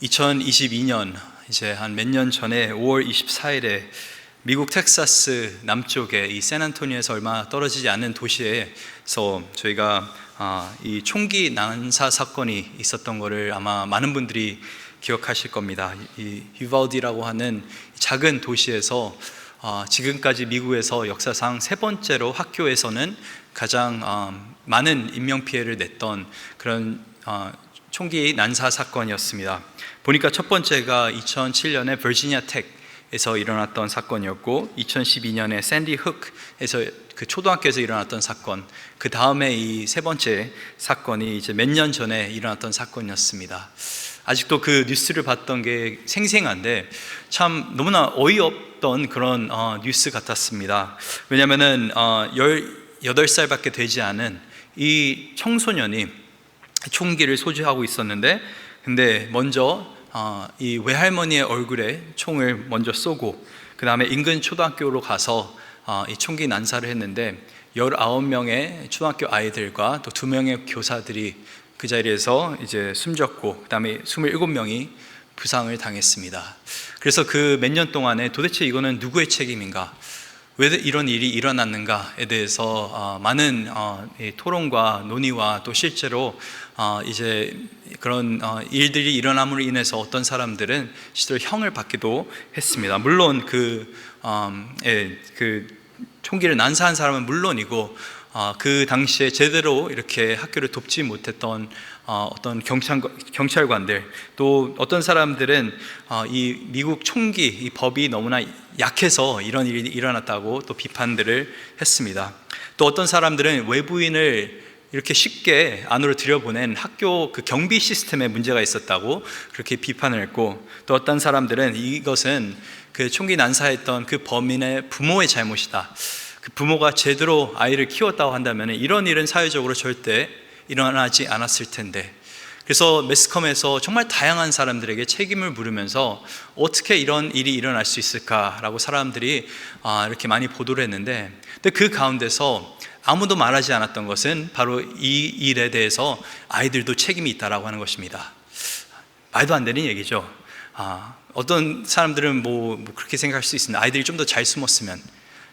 2022년 이제 한 몇 년 전에 5월 24일에 미국 텍사스 남쪽에 이 샌안토니오에서 얼마 떨어지지 않은 도시에서 저희가 이 총기 난사 사건이 있었던 것을 아마 많은 분들이 기억하실 겁니다. 이 유발디라고 하는 작은 도시에서 지금까지 미국에서 역사상 세 번째로 학교에서는 가장 많은 인명피해를 냈던 그런 총기 난사 사건이었습니다. 보니까 첫 번째가 2007년에 버지니아 텍에서 일어났던 사건이었고, 2012년에 샌디 훅에서 그 초등학교에서 일어났던 사건, 그 다음에 이 세 번째 사건이 이제 몇 년 전에 일어났던 사건이었습니다. 아직도 그 뉴스를 봤던 게 생생한데 참 너무나 어이없던 그런 뉴스 같았습니다. 왜냐하면은 18살밖에 되지 않은 이 청소년이 총기를 소지하고 있었는데, 근데 먼저 이 외할머니의 얼굴에 총을 먼저 쏘고, 그 다음에 인근 초등학교로 가서 이 총기 난사를 했는데 19명의 초등학교 아이들과 또 2명의 교사들이 그 자리에서 이제 숨졌고, 그 다음에 27명이 부상을 당했습니다. 그래서 그 몇 년 동안에 도대체 이거는 누구의 책임인가, 왜 이런 일이 일어났는가에 대해서 많은 토론과 논의와 또 실제로 이제 그런 일들이 일어남으로 인해서 어떤 사람들은 실제로 형을 받기도 했습니다. 물론 그 총기를 난사한 사람은 물론이고, 그 당시에 제대로 이렇게 학교를 돕지 못했던 어떤 경찰관들, 또 어떤 사람들은 이 미국 총기 이 법이 너무나 약해서 이런 일이 일어났다고 또 비판들을 했습니다. 또 어떤 사람들은 외부인을 이렇게 쉽게 안으로 들여보낸 학교 그 경비 시스템에 문제가 있었다고 그렇게 비판을 했고, 또 어떤 사람들은 이것은 그 총기 난사했던 그 범인의 부모의 잘못이다, 그 부모가 제대로 아이를 키웠다고 한다면 이런 일은 사회적으로 절대 일어나지 않았을 텐데, 그래서 매스컴에서 정말 다양한 사람들에게 책임을 물으면서 어떻게 이런 일이 일어날 수 있을까라고 사람들이 이렇게 많이 보도를 했는데, 근데 그 가운데서 아무도 말하지 않았던 것은 바로 이 일에 대해서 아이들도 책임이 있다라고 하는 것입니다. 말도 안 되는 얘기죠. 어떤 사람들은 뭐 그렇게 생각할 수 있습니다. 아이들이 좀 더 잘 숨었으면,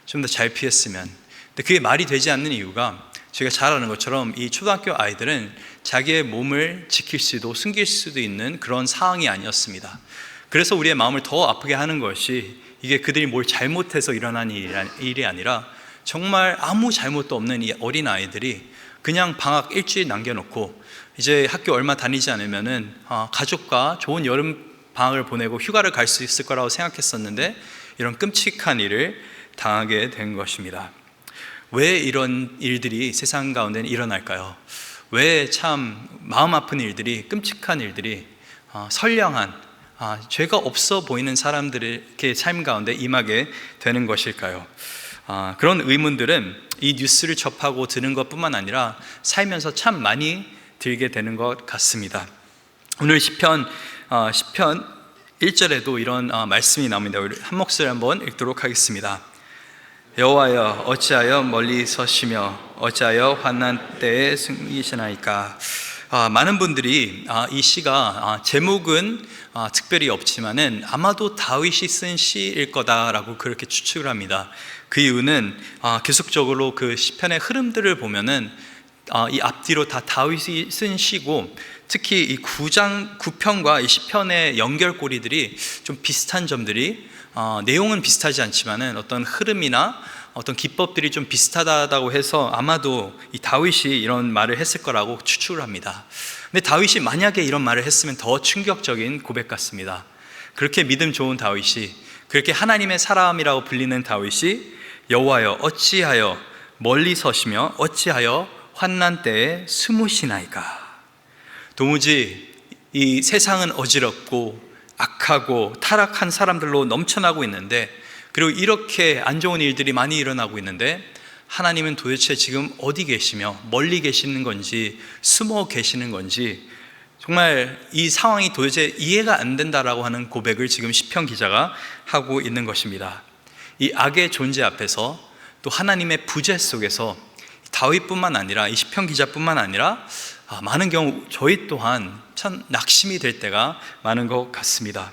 좀 더 잘 피했으면. 근데 그게 말이 되지 않는 이유가, 저희가 잘 아는 것처럼 이 초등학교 아이들은 자기의 몸을 지킬 수도 숨길 수도 있는 그런 상황이 아니었습니다. 그래서 우리의 마음을 더 아프게 하는 것이, 이게 그들이 뭘 잘못해서 일어난 일이 아니라 정말 아무 잘못도 없는 이 어린 아이들이 그냥 방학 일주일 남겨놓고 이제 학교 얼마 다니지 않으면은 가족과 좋은 여름 방학을 보내고 휴가를 갈 수 있을 거라고 생각했었는데, 이런 끔찍한 일을 당하게 된 것입니다. 왜 이런 일들이 세상 가운데 일어날까요? 왜 참 마음 아픈 일들이, 끔찍한 일들이 선량한 죄가 없어 보이는 사람들의 삶 가운데 임하게 되는 것일까요? 그런 의문들은 이 뉴스를 접하고 드는 것뿐만 아니라 살면서 참 많이 들게 되는 것 같습니다. 오늘 시편 1절에도 이런 말씀이 나옵니다. 우리 한 목소리 한번 읽도록 하겠습니다. 여호와여, 어찌하여 멀리 서시며 어찌하여 환난 때에 숨기시나이까. 많은 분들이 이 시가 제목은 특별히 없지만은 아마도 다윗이 쓴 시일 거다라고 그렇게 추측을 합니다. 그 이유는 계속적으로 그 시편의 흐름들을 보면은 이 앞뒤로 다 다윗이 쓴 시고, 특히 이 9편과 이 시편의 연결고리들이 좀 비슷한 점들이, 내용은 비슷하지 않지만은 어떤 흐름이나 어떤 기법들이 좀 비슷하다고 해서 아마도 이 다윗이 이런 말을 했을 거라고 추측을 합니다. 근데 다윗이 만약에 이런 말을 했으면 더 충격적인 고백 같습니다. 그렇게 믿음 좋은 다윗이, 그렇게 하나님의 사람이라고 불리는 다윗이 여호와여, 어찌하여 멀리 서시며 어찌하여 환난 때에 숨으시나이까. 도무지 이 세상은 어지럽고 악하고 타락한 사람들로 넘쳐나고 있는데, 그리고 이렇게 안 좋은 일들이 많이 일어나고 있는데, 하나님은 도대체 지금 어디 계시며 멀리 계시는 건지 숨어 계시는 건지 정말 이 상황이 도대체 이해가 안 된다라고 하는 고백을 지금 시편 기자가 하고 있는 것입니다. 이 악의 존재 앞에서, 또 하나님의 부재 속에서 다윗뿐만 아니라 이 시편 기자뿐만 아니라 많은 경우 저희 또한 참 낙심이 될 때가 많은 것 같습니다.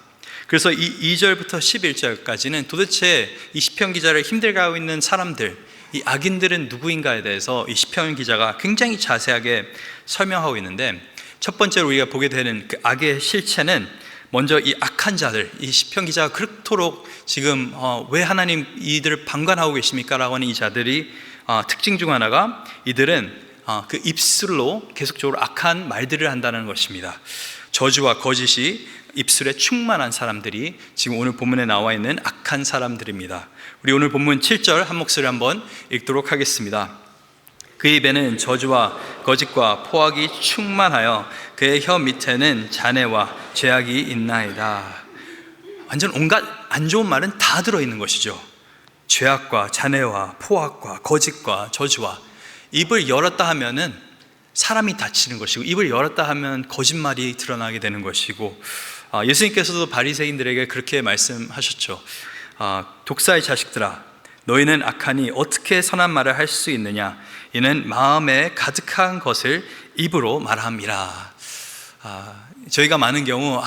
그래서 이 2절부터 11절까지는 도대체 이 시편 기자를 힘들게 하고 있는 사람들, 이 악인들은 누구인가에 대해서 이 시편 기자가 굉장히 자세하게 설명하고 있는데, 첫 번째로 우리가 보게 되는 그 악의 실체는 먼저 이 악한 자들, 이 시편 기자가 그렇도록 지금 왜 하나님 이들을 방관하고 계십니까? 라고 하는 이 자들이 특징 중 하나가, 이들은 그 입술로 계속적으로 악한 말들을 한다는 것입니다. 저주와 거짓이 입술에 충만한 사람들이 지금 오늘 본문에 나와 있는 악한 사람들입니다. 우리 오늘 본문 7절 한 목소리 한번 읽도록 하겠습니다. 그 입에는 저주와 거짓과 포악이 충만하여 그의 혀 밑에는 잔해와 죄악이 있나이다. 완전 온갖 안 좋은 말은 다 들어있는 것이죠. 죄악과 잔해와 포악과 거짓과 저주와, 입을 열었다 하면은 사람이 다치는 것이고, 입을 열었다 하면 거짓말이 드러나게 되는 것이고, 예수님께서도 바리새인들에게 그렇게 말씀하셨죠. 독사의 자식들아, 너희는 악하니 어떻게 선한 말을 할 수 있느냐? 이는 마음에 가득한 것을 입으로 말함이라. 저희가 많은 경우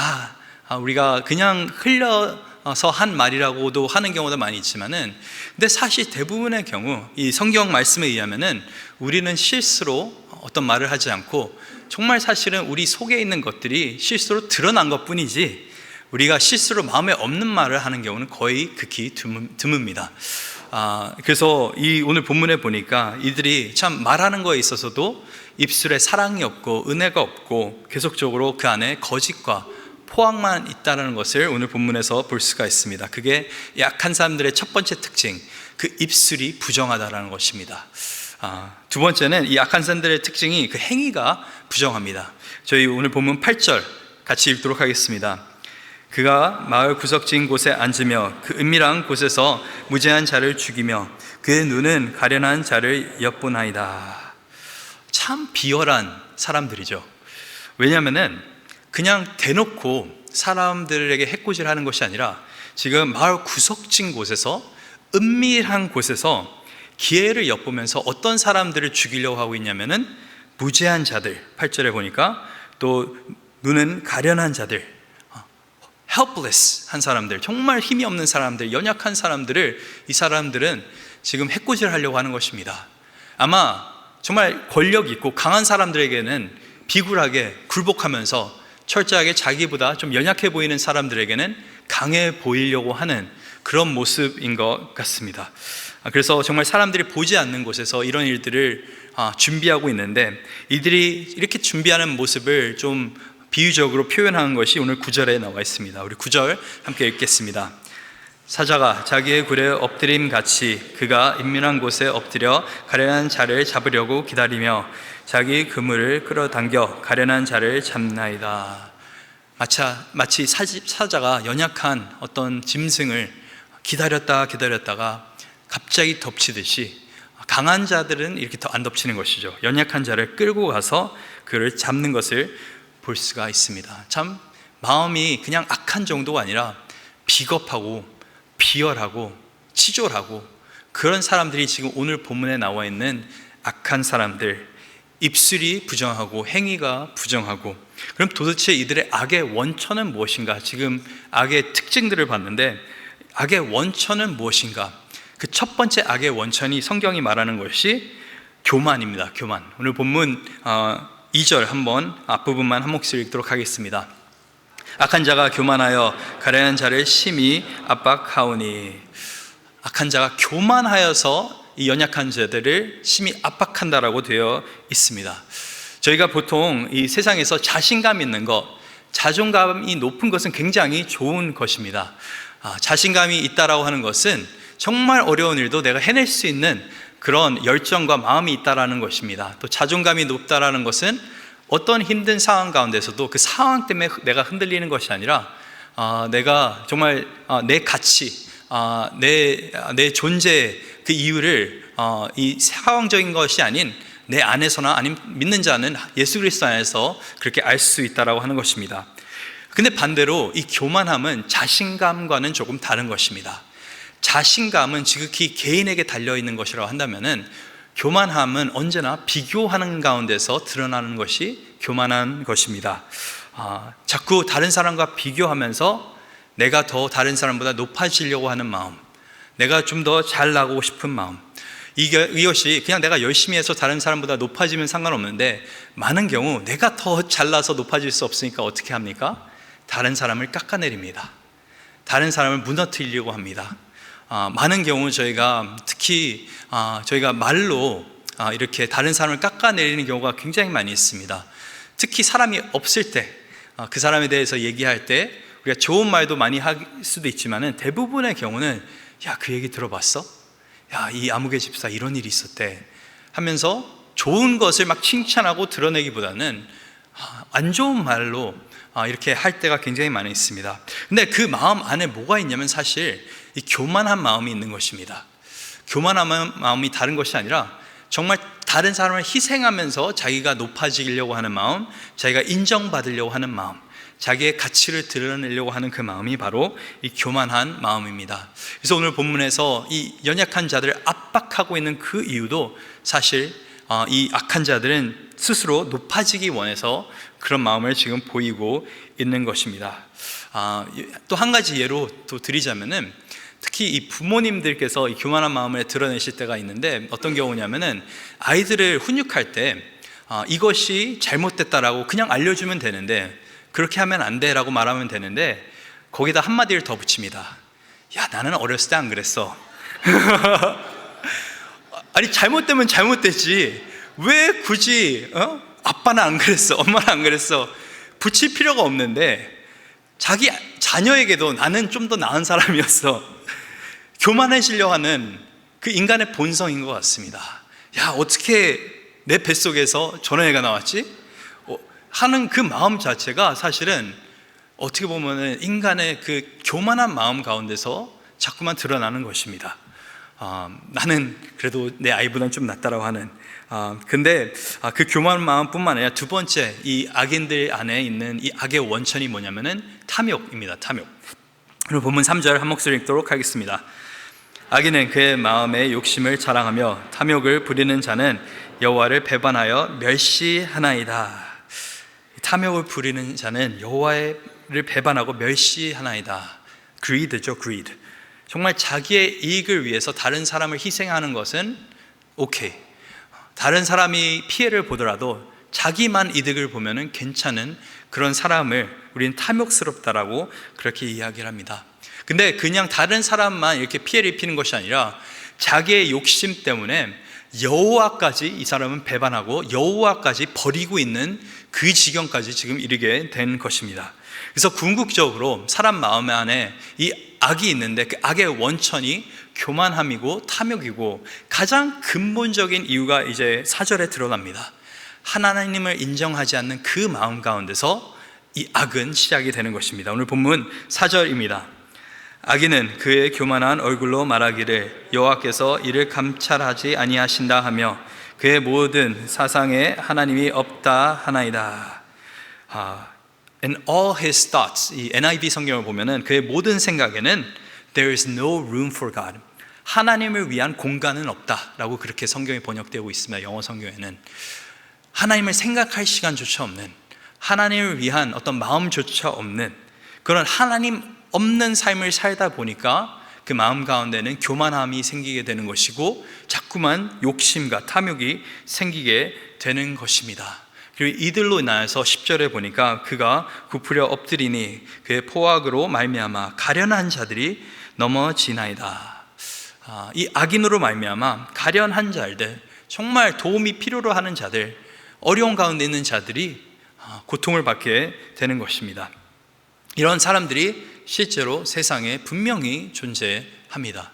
우리가 그냥 흘려서 한 말이라고도 하는 경우도 많이 있지만은, 근데 사실 대부분의 경우 이 성경 말씀에 의하면은 우리는 실수로 어떤 말을 하지 않고, 정말 사실은 우리 속에 있는 것들이 실수로 드러난 것 뿐이지, 우리가 실수로 마음에 없는 말을 하는 경우는 거의 극히 드뭅니다. 그래서 이 오늘 본문에 보니까 이들이 참 말하는 거에 있어서도 입술에 사랑이 없고 은혜가 없고 계속적으로 그 안에 거짓과 포악만 있다는 것을 오늘 본문에서 볼 수가 있습니다. 그게 약한 사람들의 첫 번째 특징, 그 입술이 부정하다라는 것입니다. 두 번째는 이 약한 사람들의 특징이 그 행위가 부정합니다. 저희 오늘 본문 8절 같이 읽도록 하겠습니다. 그가 마을 구석진 곳에 앉으며 그 은밀한 곳에서 무죄한 자를 죽이며 그의 눈은 가련한 자를 엿보나이다. 참 비열한 사람들이죠. 왜냐하면은 그냥 대놓고 사람들에게 해코지를 하는 것이 아니라, 지금 마을 구석진 곳에서, 은밀한 곳에서 기회를 엿보면서 어떤 사람들을 죽이려고 하고 있냐면은 무죄한 자들, 8절에 보니까 또 눈은 가련한 자들, helpless 한 사람들, 정말 힘이 없는 사람들, 연약한 사람들을 이 사람들은 지금 해코지를 하려고 하는 것입니다. 아마 정말 권력 있고 강한 사람들에게는 비굴하게 굴복하면서 철저하게 자기보다 좀 연약해 보이는 사람들에게는 강해 보이려고 하는 그런 모습인 것 같습니다. 그래서 정말 사람들이 보지 않는 곳에서 이런 일들을 준비하고 있는데, 이들이 이렇게 준비하는 모습을 좀 비유적으로 표현한 것이 오늘 9절에 나와 있습니다. 우리 9절 함께 읽겠습니다. 사자가 자기의 굴에 엎드림 같이 그가 은밀한 곳에 엎드려 가련한 자를 잡으려고 기다리며 자기 그물을 끌어당겨 가련한 자를 잡나이다. 마치 사자가 연약한 어떤 짐승을 기다렸다가 갑자기 덮치듯이, 강한 자들은 이렇게 더 안 덮치는 것이죠. 연약한 자를 끌고 가서 그를 잡는 것을 볼 수가 있습니다. 참 마음이 그냥 악한 정도가 아니라 비겁하고 비열하고 치졸하고, 그런 사람들이 지금 오늘 본문에 나와 있는 악한 사람들, 입술이 부정하고 행위가 부정하고. 그럼 도대체 이들의 악의 원천은 무엇인가? 지금 악의 특징들을 봤는데 악의 원천은 무엇인가? 그 첫 번째 악의 원천이 성경이 말하는 것이 교만입니다. 교만. 오늘 본문 2절 한번 앞부분만 한 목소리 읽도록 하겠습니다. 악한 자가 교만하여 가련한 자를 심히 압박하오니. 악한 자가 교만하여서 이 연약한 자들을 심히 압박한다라고 되어 있습니다. 저희가 보통 이 세상에서 자신감 있는 것, 자존감이 높은 것은 굉장히 좋은 것입니다. 자신감이 있다라고 하는 것은 정말 어려운 일도 내가 해낼 수 있는 그런 열정과 마음이 있다라는 것입니다. 또 자존감이 높다라는 것은 어떤 힘든 상황 가운데서도 그 상황 때문에 내가 흔들리는 것이 아니라 내가 정말 내 가치, 내 존재의 그 이유를 이 상황적인 것이 아닌 내 안에서나 아니면 믿는 자는 예수 그리스도 안에서 그렇게 알 수 있다라고 하는 것입니다. 근데 반대로 이 교만함은 자신감과는 조금 다른 것입니다. 자신감은 지극히 개인에게 달려있는 것이라고 한다면은, 교만함은 언제나 비교하는 가운데서 드러나는 것이 교만한 것입니다. 자꾸 다른 사람과 비교하면서 내가 더 다른 사람보다 높아지려고 하는 마음, 내가 좀 더 잘나가고 싶은 마음, 이것이 그냥 내가 열심히 해서 다른 사람보다 높아지면 상관없는데, 많은 경우 내가 더 잘나서 높아질 수 없으니까 어떻게 합니까? 다른 사람을 깎아내립니다. 다른 사람을 무너뜨리려고 합니다. 많은 경우 저희가 특히 저희가 말로 이렇게 다른 사람을 깎아내리는 경우가 굉장히 많이 있습니다. 특히 사람이 없을 때, 그 사람에 대해서 얘기할 때 우리가 좋은 말도 많이 할 수도 있지만, 대부분의 경우는 야, 그 얘기 들어봤어? 야, 이 아무개 집사 이런 일이 있었대 하면서 좋은 것을 막 칭찬하고 드러내기보다는 안 좋은 말로 이렇게 할 때가 굉장히 많이 있습니다. 근데 그 마음 안에 뭐가 있냐면 사실 이 교만한 마음이 있는 것입니다. 교만한 마음이 다른 것이 아니라 정말 다른 사람을 희생하면서 자기가 높아지려고 하는 마음, 자기가 인정받으려고 하는 마음, 자기의 가치를 드러내려고 하는 그 마음이 바로 이 교만한 마음입니다. 그래서 오늘 본문에서 이 연약한 자들을 압박하고 있는 그 이유도 사실 이 악한 자들은 스스로 높아지기 원해서 그런 마음을 지금 보이고 있는 것입니다. 또 한 가지 예로 또 드리자면은, 특히 이 부모님들께서 이 교만한 마음을 드러내실 때가 있는데, 어떤 경우냐면은 아이들을 훈육할 때 이것이 잘못됐다라고 그냥 알려주면 되는데, 그렇게 하면 안 돼라고 말하면 되는데, 거기다 한마디를 더 붙입니다. 야, 나는 어렸을 때 안 그랬어. 아니, 잘못되면 잘못됐지 왜 굳이 아빠는 안 그랬어, 엄마는 안 그랬어 붙일 필요가 없는데, 자기 자녀에게도 나는 좀 더 나은 사람이었어, 교만해지려 하는 그 인간의 본성인 것 같습니다. 야, 어떻게 내 뱃속에서 저런 애가 나왔지? 하는 그 마음 자체가 사실은 어떻게 보면 인간의 그 교만한 마음 가운데서 자꾸만 드러나는 것입니다. 나는 그래도 내 아이보다는 좀 낫다라고 하는, 근데 그 교만한 마음뿐만 아니라 두 번째, 이 악인들 안에 있는 이 악의 원천이 뭐냐면은 탐욕입니다. 탐욕. 그리고 본문 3절 한 목소리 읽도록 하겠습니다. 악인은 그의 마음의 욕심을 자랑하며 탐욕을 부리는 자는 여호와를 배반하여 멸시하나이다. 탐욕을 부리는 자는 여호와를 배반하고 멸시하나이다. greed죠, greed. 정말 자기의 이익을 위해서 다른 사람을 희생하는 것은 오케이, 다른 사람이 피해를 보더라도 자기만 이득을 보면은 괜찮은 그런 사람을 우리는 탐욕스럽다라고 그렇게 이야기를 합니다. 근데 그냥 다른 사람만 이렇게 피해를 입히는 것이 아니라 자기의 욕심 때문에 여호와까지 이 사람은 배반하고 여호와까지 버리고 있는 그 지경까지 지금 이르게 된 것입니다. 그래서 궁극적으로 사람 마음 안에 이 악이 있는데, 그 악의 원천이 교만함이고 탐욕이고, 가장 근본적인 이유가 이제 4절에 드러납니다. 하나님을 인정하지 않는 그 마음 가운데서 이 악은 시작이 되는 것입니다. 오늘 본문 4절입니다. 악인은 그의 교만한 얼굴로 말하기를 여호와께서 이를 감찰하지 아니하신다 하며 그의 모든 사상에 하나님이 없다 하나이다. And all his thoughts, 이 NIV 성경을 보면은 그의 모든 생각에는 there is no room for God, 하나님을 위한 공간은 없다라고 그렇게 성경이 번역되고 있습니다. 영어 성경에는 하나님을 생각할 시간조차 없는, 하나님을 위한 어떤 마음조차 없는 그런 하나님 없는 삶을 살다 보니까 그 마음 가운데는 교만함이 생기게 되는 것이고, 자꾸만 욕심과 탐욕이 생기게 되는 것입니다. 그리고 이들로 인하여서 10절에 보니까 그가 굽으려 엎드리니 그의 포악으로 말미암아 가련한 자들이 넘어지나이다. 이 악인으로 말미암아 가련한 자들, 정말 도움이 필요로 하는 자들, 어려운 가운데 있는 자들이 고통을 받게 되는 것입니다. 이런 사람들이 실제로 세상에 분명히 존재합니다.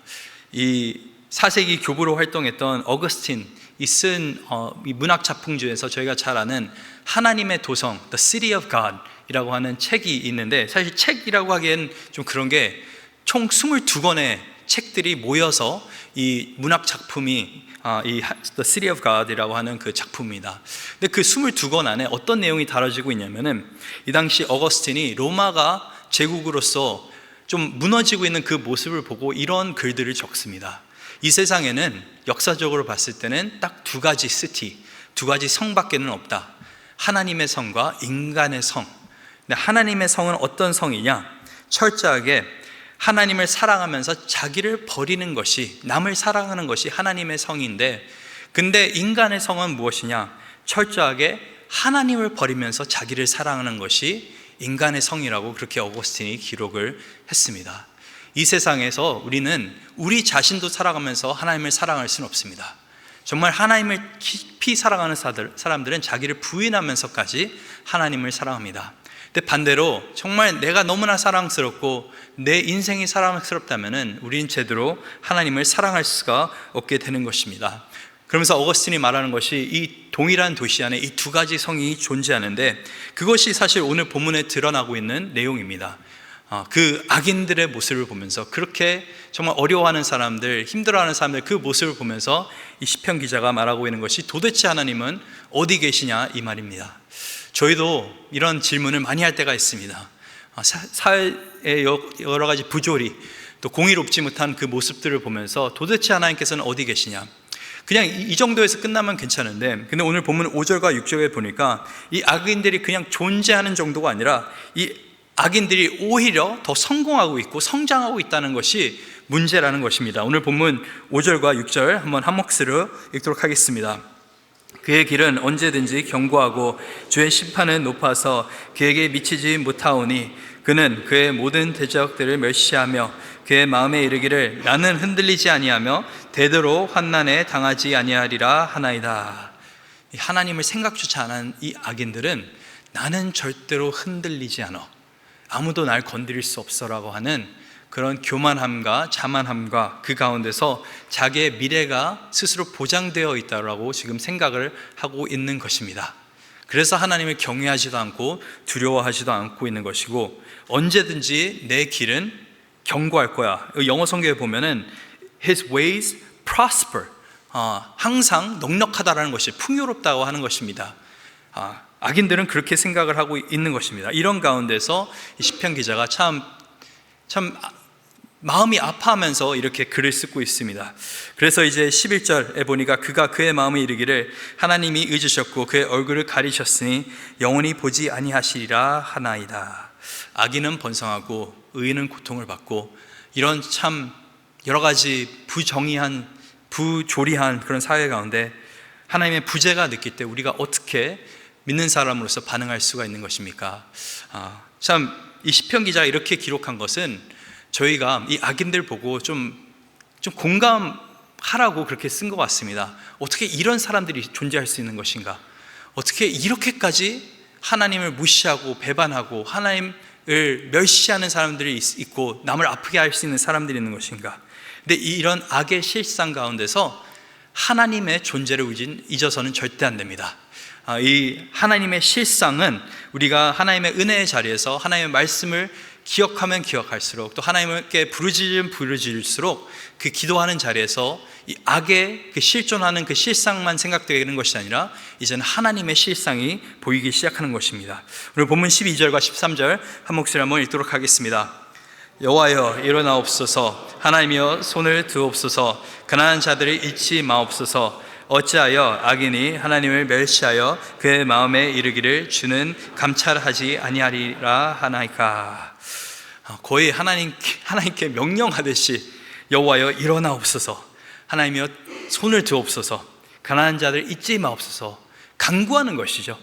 이 4세기 교부로 활동했던 어거스틴이 쓴 이 문학 작품 중에서 저희가 잘 아는 하나님의 도성, The City of God 이라고 하는 책이 있는데, 사실 책이라고 하기엔 좀 그런 게 총 22권의 책들이 모여서 이 문학 작품이 이 The City of God이라고 하는 그 작품입니다. 근데 그 22권 안에 어떤 내용이 다뤄지고 있냐면은, 이 당시 어거스틴이 로마가 제국으로서 좀 무너지고 있는 그 모습을 보고 이런 글들을 적습니다. 이 세상에는 역사적으로 봤을 때는 딱 두 가지 시티, 두 가지 성밖에는 없다. 하나님의 성과 인간의 성. 근데 하나님의 성은 어떤 성이냐? 철저하게 하나님을 사랑하면서 자기를 버리는 것이, 남을 사랑하는 것이 하나님의 성인데, 근데 인간의 성은 무엇이냐? 철저하게 하나님을 버리면서 자기를 사랑하는 것이 인간의 성이라고 그렇게 어거스틴이 기록을 했습니다. 이 세상에서 우리는 우리 자신도 살아가면서 하나님을 사랑할 수는 없습니다. 정말 하나님을 깊이 사랑하는 사람들은 자기를 부인하면서까지 하나님을 사랑합니다. 근데 반대로 정말 내가 너무나 사랑스럽고 내 인생이 사랑스럽다면 우리는 제대로 하나님을 사랑할 수가 없게 되는 것입니다. 그러면서 어거스틴이 말하는 것이 이 동일한 도시 안에 이 두 가지 성이 존재하는데, 그것이 사실 오늘 본문에 드러나고 있는 내용입니다. 그 악인들의 모습을 보면서, 그렇게 정말 어려워하는 사람들, 힘들어하는 사람들, 그 모습을 보면서 이 시편 기자가 말하고 있는 것이 도대체 하나님은 어디 계시냐, 이 말입니다. 저희도 이런 질문을 많이 할 때가 있습니다. 사회의 여러 가지 부조리, 또 공의롭지 못한 그 모습들을 보면서 도대체 하나님께서는 어디 계시냐, 그냥 이 정도에서 끝나면 괜찮은데, 근데 오늘 본문 5절과 6절에 보니까 이 악인들이 그냥 존재하는 정도가 아니라 이 악인들이 오히려 더 성공하고 있고 성장하고 있다는 것이 문제라는 것입니다. 오늘 본문 5절과 6절 한번 한 몫으로 읽도록 하겠습니다. 그의 길은 언제든지 견고하고 주의 심판은 높아서 그에게 미치지 못하오니 그는 그의 모든 대적들을 멸시하며 그의 마음에 이르기를 나는 흔들리지 아니하며 대대로 환난에 당하지 아니하리라 하나이다. 하나님을 생각조차 안 하는 이 악인들은 나는 절대로 흔들리지 않아, 아무도 날 건드릴 수 없어라고 하는 그런 교만함과 자만함과 그 가운데서 자기의 미래가 스스로 보장되어 있다고 지금 생각을 하고 있는 것입니다. 그래서 하나님을 경외하지도 않고 두려워하지도 않고 있는 것이고, 언제든지 내 길은 견고할 거야. 영어 성경에 보면은 His ways prosper, 항상 넉넉하다라는 것이 풍요롭다고 하는 것입니다. 악인들은 그렇게 생각을 하고 있는 것입니다. 이런 가운데서 시편 기자가 참 마음이 아파하면서 이렇게 글을 쓰고 있습니다. 그래서 이제 11절에 보니까 그가 그의 마음에 이르기를 하나님이 잊으셨고 그의 얼굴을 가리셨으니 영원히 보지 아니하시리라 하나이다. 악인은 번성하고 의인은 고통을 받고, 이런 참 여러 가지 부정의한, 부조리한 그런 사회 가운데 하나님의 부재가 느낄 때 우리가 어떻게 믿는 사람으로서 반응할 수가 있는 것입니까? 참 이 시편 기자가 이렇게 기록한 것은 저희가 이 악인들 보고 좀 공감하라고 그렇게 쓴 것 같습니다. 어떻게 이런 사람들이 존재할 수 있는 것인가? 어떻게 이렇게까지 하나님을 무시하고 배반하고 하나님을 멸시하는 사람들이 있고 남을 아프게 할 수 있는 사람들이 있는 것인가? 근데 이런 악의 실상 가운데서 하나님의 존재를 잊어서는 절대 안 됩니다. 이 하나님의 실상은 우리가 하나님의 은혜의 자리에서 하나님의 말씀을 기억하면 기억할수록, 또 하나님께 부르짖을수록 그 기도하는 자리에서 이 악의 그 실존하는 그 실상만 생각되는 것이 아니라 이제는 하나님의 실상이 보이기 시작하는 것입니다. 오늘 본문 12절과 13절 한 목소리 한번 읽도록 하겠습니다. 여호와여 일어나옵소서, 하나님이여 손을 드옵소서, 가난한 자들을 잊지 마옵소서. 어찌하여 악인이 하나님을 멸시하여 그의 마음에 이르기를 주는 감찰하지 아니하리라 하나이까. 거의 하나님께 명령하듯이 여호와여 일어나옵소서, 하나님이여 손을 드옵소서, 가난한 자들 잊지 마옵소서 간구하는 것이죠.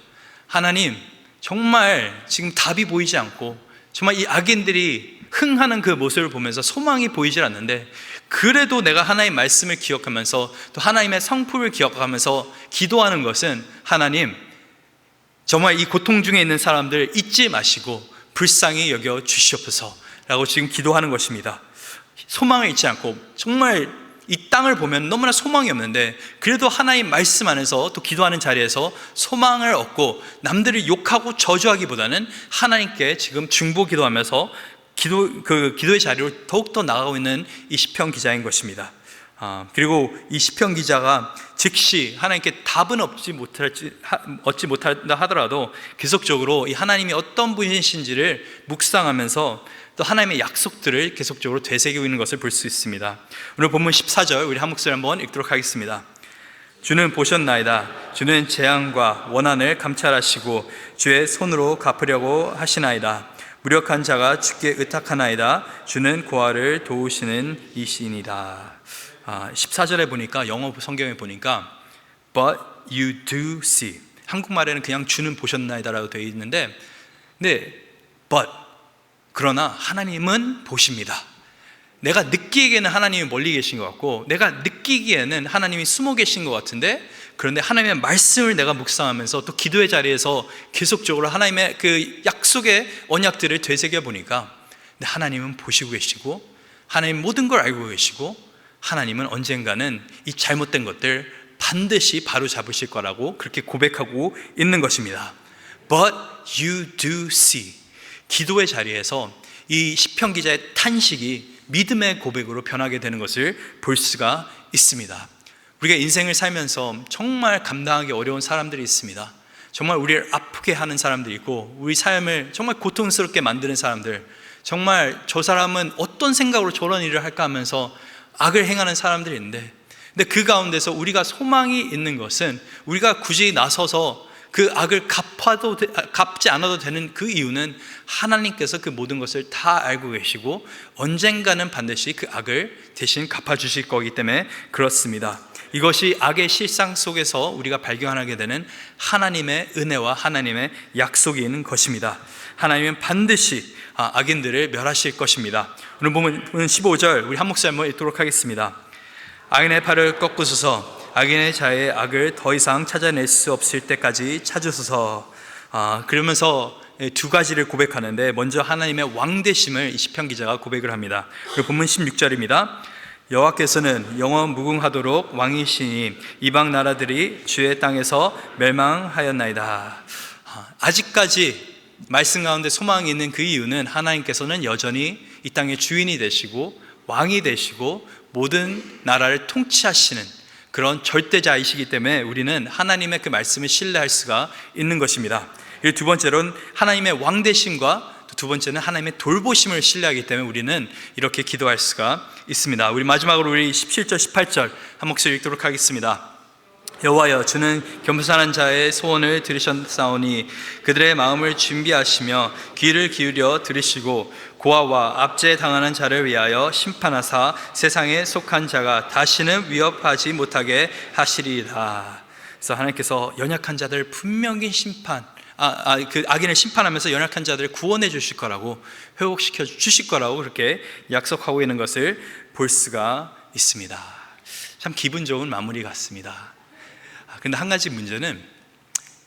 하나님, 정말 지금 답이 보이지 않고 정말 이 악인들이 흥하는 그 모습을 보면서 소망이 보이질 않는데, 그래도 내가 하나님의 말씀을 기억하면서 또 하나님의 성품을 기억하면서 기도하는 것은 하나님, 정말 이 고통 중에 있는 사람들 잊지 마시고 불쌍히 여겨 주시옵소서 라고 지금 기도하는 것입니다. 소망을 잊지 않고, 정말 이 땅을 보면 너무나 소망이 없는데 그래도 하나님 말씀 안에서 또 기도하는 자리에서 소망을 얻고 남들을 욕하고 저주하기보다는 하나님께 지금 중보 기도하면서 기도의 자리로 더욱더 나아가고 있는 이 시편 기자인 것입니다. 그리고 이 시편 기자가 즉시 하나님께 답은 얻지 못한다 하더라도 계속적으로 이 하나님이 어떤 분이신지를 묵상하면서 또 하나님의 약속들을 계속적으로 되새기고 있는 것을 볼 수 있습니다. 오늘 본문 14절 우리 한 목소리 한번 읽도록 하겠습니다. 주는 보셨나이다. 주는 재앙과 원한을 감찰하시고 주의 손으로 갚으려고 하시나이다. 무력한 자가 주께 의탁하나이다. 주는 고아를 도우시는 이시이니라. 14절에 보니까, 영어 성경에 보니까 But you do see, 한국말에는 그냥 주는 보셨나이다라고 되어 있는데, 근데 but, 그러나 하나님은 보십니다. 내가 느끼기에는 하나님이 멀리 계신 것 같고, 내가 느끼기에는 하나님이 숨어 계신 것 같은데, 그런데 하나님의 말씀을 내가 묵상하면서 또 기도의 자리에서 계속적으로 하나님의 그 약속의 언약들을 되새겨 보니까, 하나님은 보시고 계시고, 하나님 모든 걸 알고 계시고, 하나님은 언젠가는 이 잘못된 것들 반드시 바로 잡으실 거라고 그렇게 고백하고 있는 것입니다. But you do see. 기도의 자리에서 이 시편 기자의 탄식이 믿음의 고백으로 변하게 되는 것을 볼 수가 있습니다. 우리가 인생을 살면서 정말 감당하기 어려운 사람들이 있습니다. 정말 우리를 아프게 하는 사람들이 있고, 우리 삶을 정말 고통스럽게 만드는 사람들, 정말 저 사람은 어떤 생각으로 저런 일을 할까 하면서 악을 행하는 사람들이 있는데, 근데 그 가운데서 우리가 소망이 있는 것은, 우리가 굳이 나서서 그 악을 갚지 않아도 되는 그 이유는 하나님께서 그 모든 것을 다 알고 계시고 언젠가는 반드시 그 악을 대신 갚아주실 거기 때문에 그렇습니다. 이것이 악의 실상 속에서 우리가 발견하게 되는 하나님의 은혜와 하나님의 약속이 있는 것입니다. 하나님은 반드시 악인들을 멸하실 것입니다. 오늘 보면 15절 우리 한 목소리 한번 읽도록 하겠습니다. 악인의 팔을 꺾으소서, 악인의 자의 악을 더 이상 찾아낼 수 없을 때까지 찾으소서. 그러면서 두 가지를 고백하는데, 먼저 하나님의 왕되심을 이 시편 기자가 고백을 합니다. 그리고 본문 16절입니다. 여호와께서는 영원 무궁하도록 왕이시니 이방 나라들이 주의 땅에서 멸망하였나이다. 아직까지 말씀 가운데 소망이 있는 그 이유는 하나님께서는 여전히 이 땅의 주인이 되시고 왕이 되시고 모든 나라를 통치하시는 그런 절대자이시기 때문에 우리는 하나님의 그 말씀을 신뢰할 수가 있는 것입니다. 그리고 두 번째로는 하나님의 왕되심과 두 번째는 하나님의 돌보심을 신뢰하기 때문에 우리는 이렇게 기도할 수가 있습니다. 우리 마지막으로 우리 17절 18절 한 목소리 읽도록 하겠습니다. 여호와여, 주는 겸손한 자의 소원을 들으셨사오니 그들의 마음을 준비하시며 귀를 기울여 들으시고 고아와 압제당하는 자를 위하여 심판하사 세상에 속한 자가 다시는 위협하지 못하게 하시리이다. 그래서 하나님께서 연약한 자들 분명히 그 악인을 심판하면서 연약한 자들을 구원해 주실 거라고, 회복시켜 주실 거라고 그렇게 약속하고 있는 것을 볼 수가 있습니다. 참 기분 좋은 마무리 같습니다. 근데 한 가지 문제는,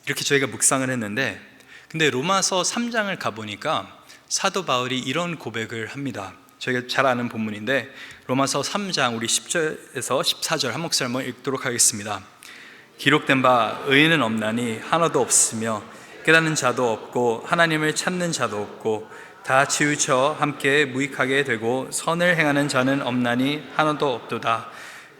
이렇게 저희가 묵상을 했는데, 근데 로마서 3장을 가보니까 사도 바울이 이런 고백을 합니다. 저희가 잘 아는 본문인데, 로마서 3장 우리 10절에서 14절 한 목소리 한번 읽도록 하겠습니다. 기록된 바 의인은 없나니 하나도 없으며 깨닫는 자도 없고 하나님을 찾는 자도 없고 다 치우쳐 함께 무익하게 되고 선을 행하는 자는 없나니 하나도 없도다.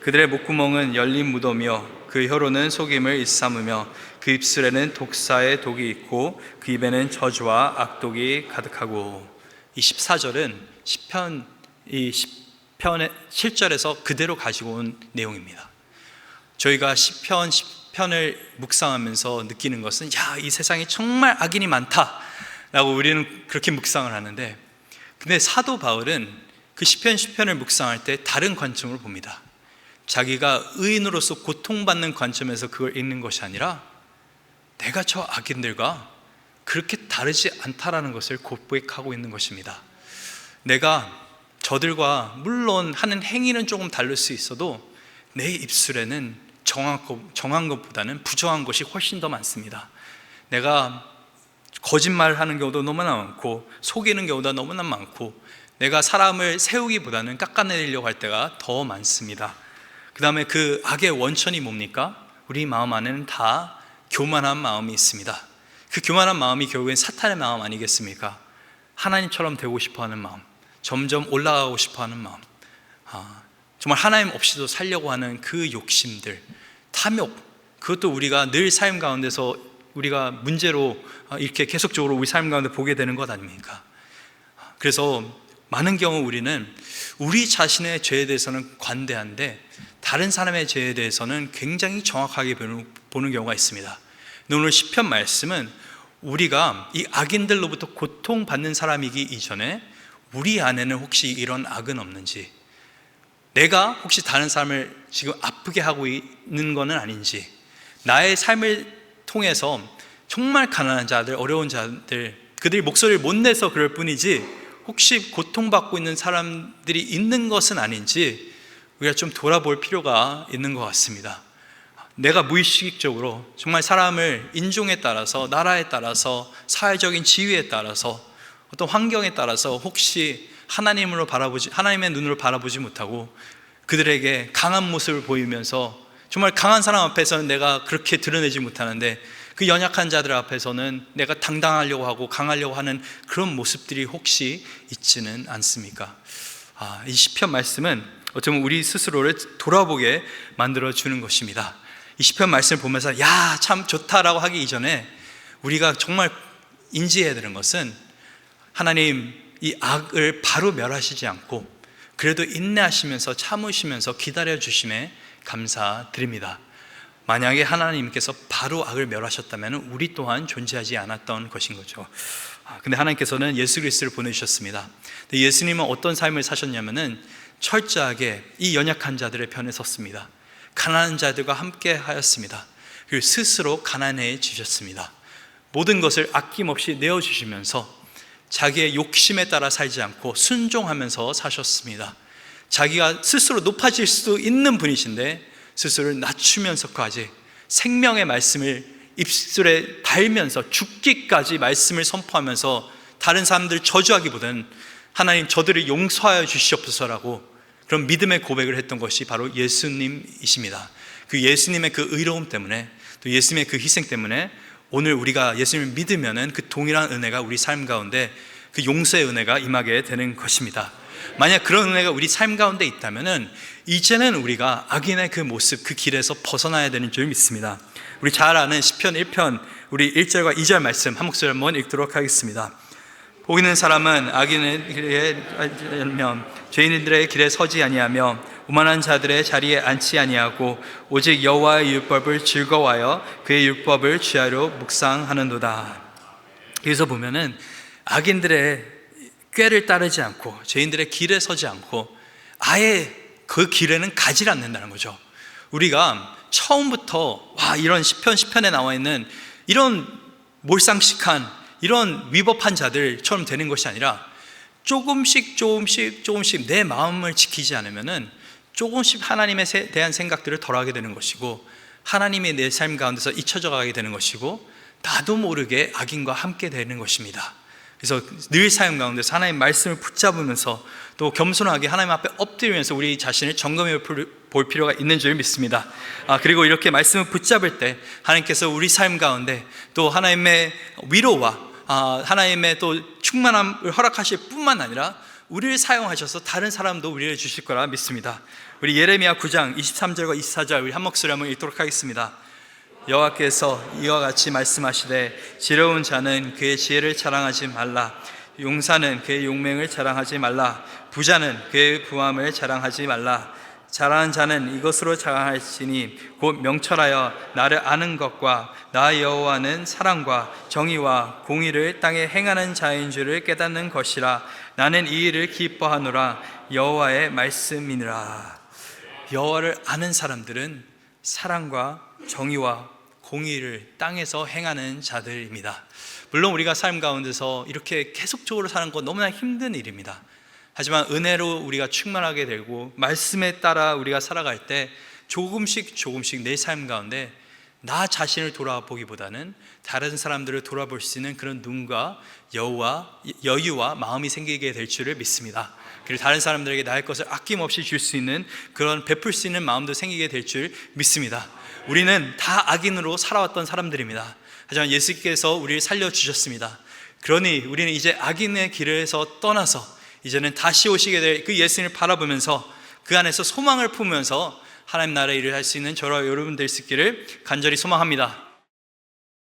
그들의 목구멍은 열린 무덤이요 그 혀로는 속임을 일삼으며 그 입술에는 독사의 독이 있고 그 입에는 저주와 악독이 가득하고. 이 14절은 시편의 7절에서 그대로 가지고 온 내용입니다. 저희가 시편 10편을 묵상하면서 느끼는 것은, 이 세상에 정말 악인이 많다라고 우리는 그렇게 묵상을 하는데, 근데 사도 바울은 그 시편 10편을 묵상할 때 다른 관점으로 봅니다. 자기가 의인으로서 고통받는 관점에서 그걸 읽는 것이 아니라 내가 저 악인들과 그렇게 다르지 않다라는 것을 고백하고 있는 것입니다. 내가 저들과 물론 하는 행위는 조금 다를 수 있어도 내 입술에는 정한 것보다는 부정한 것이 훨씬 더 많습니다. 내가 거짓말하는 경우도 너무나 많고 속이는 경우도 너무나 많고 내가 사람을 세우기보다는 깎아내리려고 할 때가 더 많습니다. 그 다음에 그 악의 원천이 뭡니까? 우리 마음 안에는 다 교만한 마음이 있습니다. 그 교만한 마음이 결국엔 사탄의 마음 아니겠습니까? 하나님처럼 되고 싶어하는 마음, 점점 올라가고 싶어하는 마음, 정말 하나님 없이도 살려고 하는 그 욕심들, 탐욕, 그것도 우리가 늘 삶 가운데서 우리가 문제로 이렇게 계속적으로 우리 삶 가운데 보게 되는 것 아닙니까? 그래서 많은 경우 우리는 우리 자신의 죄에 대해서는 관대한데 다른 사람의 죄에 대해서는 굉장히 정확하게 보는 경우가 있습니다. 오늘 시편 말씀은 우리가 이 악인들로부터 고통받는 사람이기 이전에 우리 안에는 혹시 이런 악은 없는지, 내가 혹시 다른 사람을 지금 아프게 하고 있는 것은 아닌지, 나의 삶을 통해서 정말 가난한 자들, 어려운 자들, 그들이 목소리를 못 내서 그럴 뿐이지 혹시 고통받고 있는 사람들이 있는 것은 아닌지 우리가 좀 돌아볼 필요가 있는 것 같습니다. 내가 무의식적으로 정말 사람을 인종에 따라서, 나라에 따라서, 사회적인 지위에 따라서, 어떤 환경에 따라서 혹시 하나님의 눈으로 바라보지 못하고 그들에게 강한 모습을 보이면서 정말 강한 사람 앞에서는 내가 그렇게 드러내지 못하는데 그 연약한 자들 앞에서는 내가 당당하려고 하고 강하려고 하는 그런 모습들이 혹시 있지는 않습니까? 이 시편 말씀은 어쩌면 우리 스스로를 돌아보게 만들어주는 것입니다. 이 시편 말씀을 보면서 야, 참 좋다라고 하기 이전에 우리가 정말 인지해야 되는 것은 하나님 이 악을 바로 멸하시지 않고 그래도 인내하시면서 참으시면서 기다려주심에 감사드립니다. 만약에 하나님께서 바로 악을 멸하셨다면 우리 또한 존재하지 않았던 것인 거죠. 근데 하나님께서는 예수 그리스도를 보내주셨습니다. 근데 예수님은 어떤 삶을 사셨냐면은 철저하게 이 연약한 자들의 편에 섰습니다. 가난한 자들과 함께 하였습니다. 그리고 스스로 가난해지셨습니다. 모든 것을 아낌없이 내어주시면서 자기의 욕심에 따라 살지 않고 순종하면서 사셨습니다. 자기가 스스로 높아질 수도 있는 분이신데 스스로를 낮추면서까지 생명의 말씀을 입술에 달면서 죽기까지 말씀을 선포하면서 다른 사람들 저주하기보다는 하나님 저들을 용서하여 주시옵소서라고 그런 믿음의 고백을 했던 것이 바로 예수님이십니다. 그 예수님의 그 의로움 때문에, 또 예수님의 그 희생 때문에 오늘 우리가 예수님을 믿으면은 그 동일한 은혜가 우리 삶 가운데, 그 용서의 은혜가 임하게 되는 것입니다. 만약 그런 은혜가 우리 삶 가운데 있다면은 이제는 우리가 악인의 그 모습, 그 길에서 벗어나야 되는 줄 믿습니다. 우리 잘 아는 시편 1편 우리 1절과 2절 말씀 한 목소리 한번 읽도록 하겠습니다. 복 있는 사람은 악인의 길에 앉으며 죄인들의 길에 서지 아니하며 오만한 자들의 자리에 앉지 아니하고 오직 여호와의 율법을 즐거워하여 그의 율법을 주야로 묵상하는도다. 여기서 보면은 악인들의 꾀를 따르지 않고 죄인들의 길에 서지 않고 아예 그 길에는 가지 않는다는 거죠. 우리가 처음부터 이런 시편에 나와 있는 이런 몰상식한 이런 위법한 자들처럼 되는 것이 아니라 조금씩 내 마음을 지키지 않으면은 조금씩 하나님에 대한 생각들을 덜하게 되는 것이고 하나님이 내 삶 가운데서 잊혀져 가게 되는 것이고 나도 모르게 악인과 함께 되는 것입니다. 그래서 늘 삶 가운데서 하나님 말씀을 붙잡으면서 또 겸손하게 하나님 앞에 엎드리면서 우리 자신을 점검해 볼 필요가 있는 줄 믿습니다. 그리고 이렇게 말씀을 붙잡을 때 하나님께서 우리 삶 가운데 또 하나님의 위로와 하나님의 또 충만함을 허락하실 뿐만 아니라 우리를 사용하셔서 다른 사람도 우리를 주실 거라 믿습니다. 우리 예레미야 9장 23절과 24절 우리 한 목소리 한번 읽도록 하겠습니다. 여호와께서 이와 같이 말씀하시되 지혜로운 자는 그의 지혜를 자랑하지 말라. 용사는 그의 용맹을 자랑하지 말라. 부자는 그의 부함을 자랑하지 말라. 잘하는 자는 이것으로 자랑할지니 곧 명철하여 나를 아는 것과 나 여호와는 사랑과 정의와 공의를 땅에 행하는 자인 줄을 깨닫는 것이라. 나는 이 일을 기뻐하노라. 여호와의 말씀이니라. 여호와를 아는 사람들은 사랑과 정의와 공의를 땅에서 행하는 자들입니다. 물론 우리가 삶 가운데서 이렇게 계속적으로 사는 건 너무나 힘든 일입니다. 하지만 은혜로 우리가 충만하게 되고 말씀에 따라 우리가 살아갈 때 조금씩 내 삶 가운데 나 자신을 돌아보기보다는 다른 사람들을 돌아볼 수 있는 그런 눈과 여유와 마음이 생기게 될 줄을 믿습니다. 그리고 다른 사람들에게 나의 것을 아낌없이 줄 수 있는 그런 베풀 수 있는 마음도 생기게 될 줄 믿습니다. 우리는 다 악인으로 살아왔던 사람들입니다. 하지만 예수께서 우리를 살려주셨습니다. 그러니 우리는 이제 악인의 길에서 떠나서 이제는 다시 오시게 될 그 예수님을 바라보면서 그 안에서 소망을 품으면서 하나님 나라의 일을 할 수 있는 저와 여러분 될 수 있기를 간절히 소망합니다.